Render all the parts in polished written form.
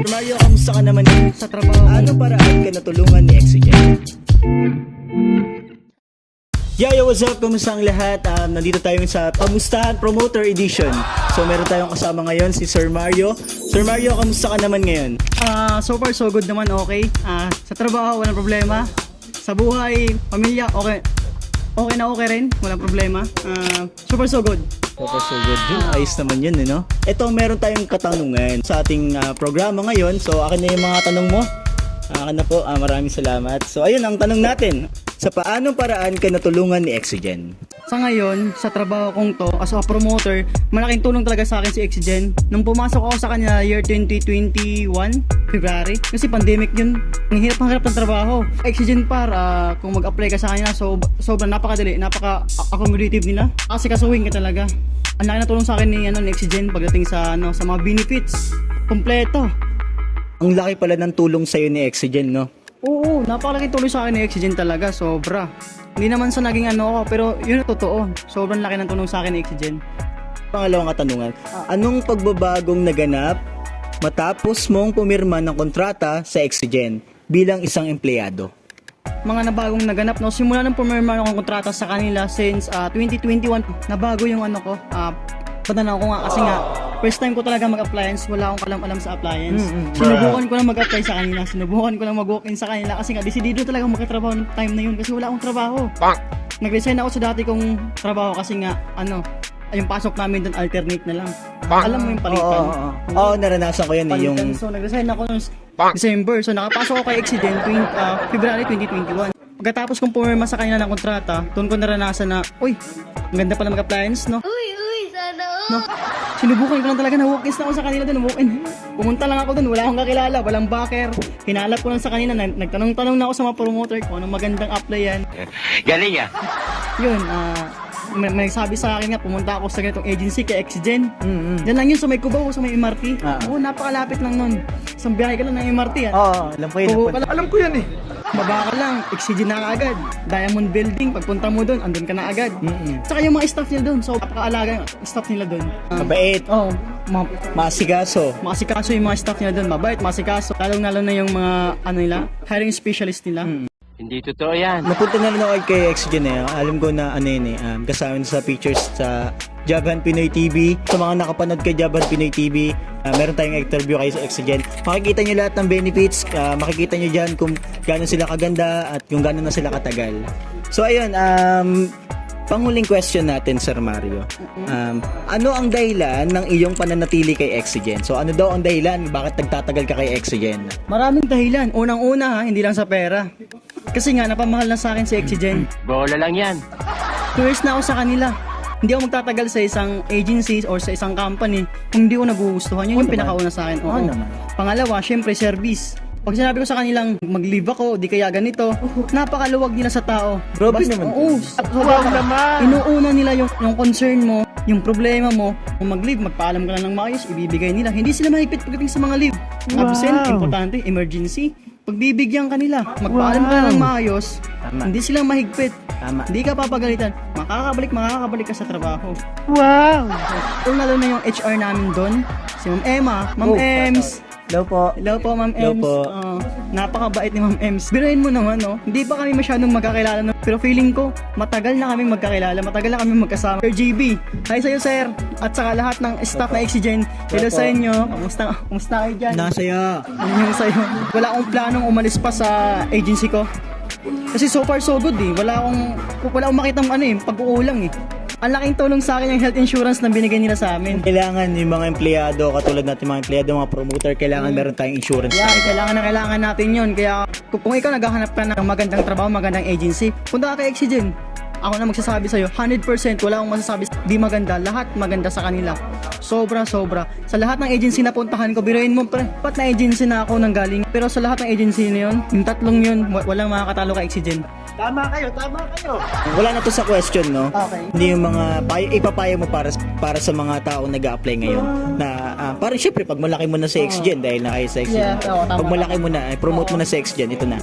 Mario, kamusta ka naman sa trabaho? Ano paraan ka natulungan ni Exigen? Yo, what's up? Kamusta ang lahat? Nandito tayo sa Pamustahan Promoter Edition. So meron tayong kasama ngayon si Sir Mario. Sir Mario, kamusta ka naman ngayon? So far so good naman, okay. Sa trabaho, walang problema. Sa buhay, pamilya, okay. Okay na okay rin, walang problema. So far so good. Okay, so good yun. Ayos naman yun, no? Ito, meron tayong katanungan sa ating programa ngayon. So akin na yung mga tanong mo. Akin na po, maraming salamat. So ayun, ang tanong natin. Sa paanong paraan ka natulungan ni Exigen? Sa ngayon, sa trabaho kong to, as a promoter, malaking tulong talaga sa akin si Exigen. Nung pumasok ako sa kanya year 2021, February, kasi pandemic yun, ang hirap ng trabaho. Exigen kung mag-apply ka sa kanya, sobrang napakadali, napaka-accommodative nila. Kasi kasuhin ka talaga. Ang laki na tulong sa akin ni Exigen pagdating sa mga benefits. Kompleto. Ang laki pala ng tulong sa'yo ni Exigen, no? Oo, napakalaking tulong sa akin ni Exigen talaga, sobra. Hindi naman sa naging ako, pero yun ang totoo. Sobrang laki ng tulong sa akin ni Exigen. Pangalawang katanungan, anong pagbabagong naganap matapos mong pumirma ng kontrata sa Exigen bilang isang empleyado? Mga nabagong naganap, no? Simula nang pumirma ng kontrata sa kanila since 2021, nabago yung patanaw ko nga kasi nga first time ko talaga mag-appliance, wala akong alam sa appliance. Sinubukan ko lang mag-apply sa kanila, sinubukan ko lang mag-walk-in sa kanila kasi nga desidido talaga magkatrabaho ng time na yun kasi wala akong trabaho. Nag-resign ako sa dati kong trabaho kasi nga yung pasok namin doon alternate na lang. Alam mo yung palitan? Oo, naranasan ko yan Palitan. So nag-resign ako noong December. So nakapasok ako kay Exigen February 2021. Pagkatapos kong pumirma sa kanila ng kontrata, doon ko naranasan na, uy, ang ganda pala mag-appliance, no? No? Sinubukan ko lang talaga na walk-ins na ako sa kanila doon, walk-in. Pumunta lang ako doon, wala akong kakilala, walang backer. Hinalap ko lang sa kanila, nagtanong-tanong na ako sa mga promoter ko anong magandang applyan. Galing ah. Yun, may nagsabi sa akin nga, pumunta ako sa ganitong agency kay Exigen. Yan lang yun, sa may Cubao, sa may MRT. Oo, napakalapit lang nun. Isang biyahe ka lang ng MRT. Oo, alam ko yun. Alam ko yan eh. Baba ka lang, Exigen na agad. Diamond Building, pagpunta mo doon, andun ka na agad. Saka yung mga staff nila doon, so napakaalaga staff nila doon. Mabait. Oo, maasikaso. Maasikaso yung mga staff nila doon, mabait, maasikaso. Lalo na yung mga hiring specialist nila. Hindi totoo yan. Napunta na rin ako kay Exigen alam ko na kasama sa pictures sa Jabhan Pinoy TV. Sa mga nakapanood kay Jabhan Pinoy TV, meron tayong interview kayo sa Exigen. Makikita nyo lahat ng benefits, makikita nyo dyan kung gaano sila kaganda at kung gaano na sila katagal. So ayun, panghuling question natin, Sir Mario. Ano ang dahilan ng iyong pananatili kay Exigen? So ano daw ang dahilan bakit nagtatagal ka kay Exigen? Maraming dahilan. Unang-una hindi lang sa pera. Kasi nga, napamahal na sa akin si Exigen. Bola lang yan. 2 years na ako sa kanila. Hindi ako magtatagal sa isang agency or sa isang company kung hindi ko nagugustuhan. Yun yung pinakauna sa akin. Oo. Pangalawa, syempre, service. Pag sinabi ko sa kanilang mag-leave ako, di kaya ganito, napakaluwag nila sa tao. Grabe naman. Oo. Inuuna nila yung concern mo, yung problema mo. Kung mag-leave, magpaalam ka lang ng maayos, ibibigay nila. Hindi sila mahigpit pagdating sa mga leave. Absent, importante, emergency. Pagbibigyan kanila, magpaalam ka lang ng maayos. Tama. Hindi sila mahigpit. Tama. Hindi ka papagalitan. Makakabalik ka sa trabaho. Wow! Lalo na yung HR namin doon, si Ma'am Emma, Ma'am Ems. Hello po. Hello po, Ma'am Hello Ems. po. Napakabait ni Ma'am Ems. Biruin mo naman, no? Hindi pa kami masyadong magkakilala, no? Pero feeling ko, matagal na kami magkakilala, matagal na kami magkasama. Sir GB, hi sa'yo, sir. At saka lahat ng staff na Exigen. Hello sa inyo. Kumusta kayo dyan? Nasaya. Ano yung sa'yo? Wala akong planong umalis pa sa agency ko. Kasi so far so good eh. Wala akong makitang pag-uulang eh. Ang laking tulong sa akin yung health insurance na binigay nila sa amin. Kailangan yung mga empleyado, katulad natin mga empleyado, mga promoter, kailangan meron tayong insurance. Yeah, kailangan natin yun. Kaya kung ikaw naghahanap ka ng magandang trabaho, magandang agency, punta ka kay Exigen. Ako na magsasabi sa'yo, 100% wala akong masasabi di maganda. Lahat maganda sa kanila. Sobra. Sa lahat ng agency na puntahan ko, biruin mo, pat na agency na ako nang galing. Pero sa lahat ng agency na yun, yung tatlong yun, walang makakatalo kay Exigen. Tama kayo. Wala na to sa question, no? Okay. Hindi yung mga ipapayo mo para sa mga tao nag-a-apply ngayon na parang syempre pag malaki mo na sa Exigen dahil na kayo sa Exigen. Yeah, tama. Pag malaki mo na, promote mo na sa Exigen, ito na.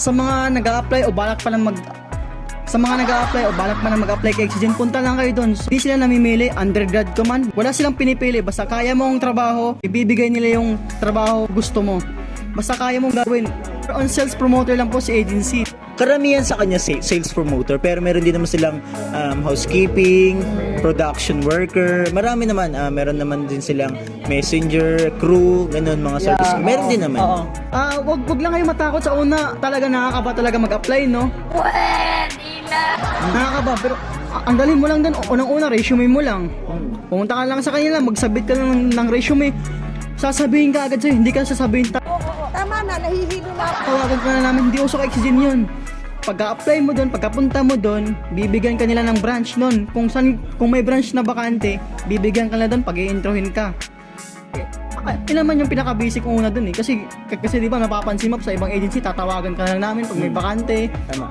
Sa mga nag-a-apply o balak pa lang Sa mga nag-a-apply o balak man na mag-apply kay Oxygen, punta lang kayo doon. Hindi sila namimili, undergrad ka man. Wala silang pinipili. Basta kaya mong trabaho, ibibigay nila yung trabaho gusto mo. Basta kaya mong gawin. On sales promoter lang po si agency. Karamihan sa kanya sales promoter, pero meron din naman silang housekeeping, production worker, marami naman, meron naman din silang messenger, crew, ganun, mga service. Meron din naman. Oo. Wag lang kayo matakot sa una. Talaga nakakaba talaga mag-apply, no? Nakakaba, pero ang dalhin mo lang doon, unang-una, resume mo lang. Pumunta ka lang sa kanila, magsabit ka lang ng resume. Sasabihin ka agad sa'yo, hindi ka sasabihin Tama na, nahihilo na ako. tawagan ka na namin, hindi uso ka Oxygen yun. Pagka-apply mo doon, pagkapunta mo doon, bibigyan ka nila ng branch doon. Kung may branch na bakante, bibigyan ka na doon pag i-introhin ka. Yun naman yung pinaka-basic una doon eh. Kasi di ba napapansin mo sa ibang agency, tatawagan ka na lang namin pag may bakante. Tama.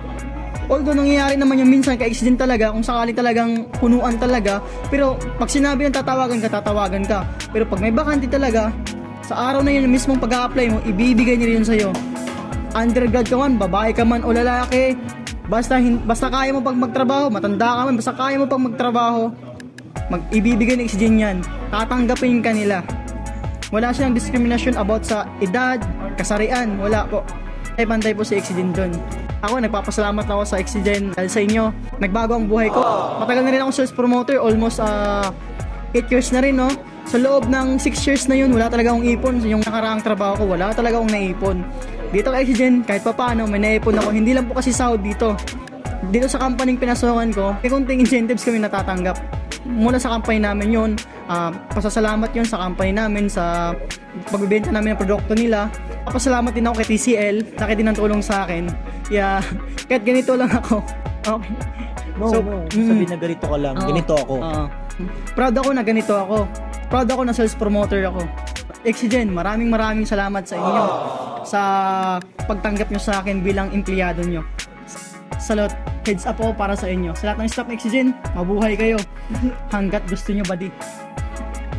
Although nangyayari naman yung minsan kay Oxygen talaga, kung sakali talagang punuan talaga, pero pag sinabi ng tatawagan ka. Pero pag may bakante talaga, sa araw na yun mismong pag-a-apply mo, ibibigay nila yun sa'yo. Undergrad ka man, babae ka man o lalaki, basta kaya mo pag magtrabaho, matanda ka man, basta kaya mo pag magtrabaho, ibibigay ng Oxygen yan, tatanggapin ka nila. Wala siyang discrimination about sa edad, kasarian, wala po. Pantay po si Oxygen doon. Ako, nagpapasalamat ako sa Oxygen dahil sa inyo. Nagbago ang buhay ko. Matagal na rin ako sales promoter, almost 8 years na rin, no? Sa loob ng 6 years na yun, wala talaga akong ipon. Yung nakaraang trabaho ko, wala talaga akong naipon. Dito kay Oxygen, kahit pa paano, may naipon ako. Hindi lang po kasi sahod dito. Dito sa company pinasokan ko, may konting incentives kami natatanggap. Mula sa company namin yun, pasasalamat yun sa company namin, sa pagbibenta namin ng produkto nila. Pasalamat din ako kay TCL, laki din ng tulong sa akin. Yeah, kahit ganito lang ako. Okay. Sabi na ganito ka lang, ganito ako. Proud ako na ganito ako. Proud ako na sales promoter ako. Oxygen, maraming salamat sa inyo sa pagtanggap nyo sa akin bilang empleyado nyo. Salot, heads up po para sa inyo. Sa lahat ng staff Oxygen, mabuhay kayo. Hanggat gusto nyo, buddy.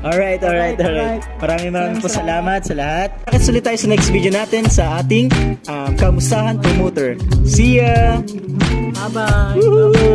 Alright. Maraming po salamat sa lahat. Nakita ulit tayo sa next video natin sa ating kamustahan promoter. See ya! Bye-bye! Woohoo!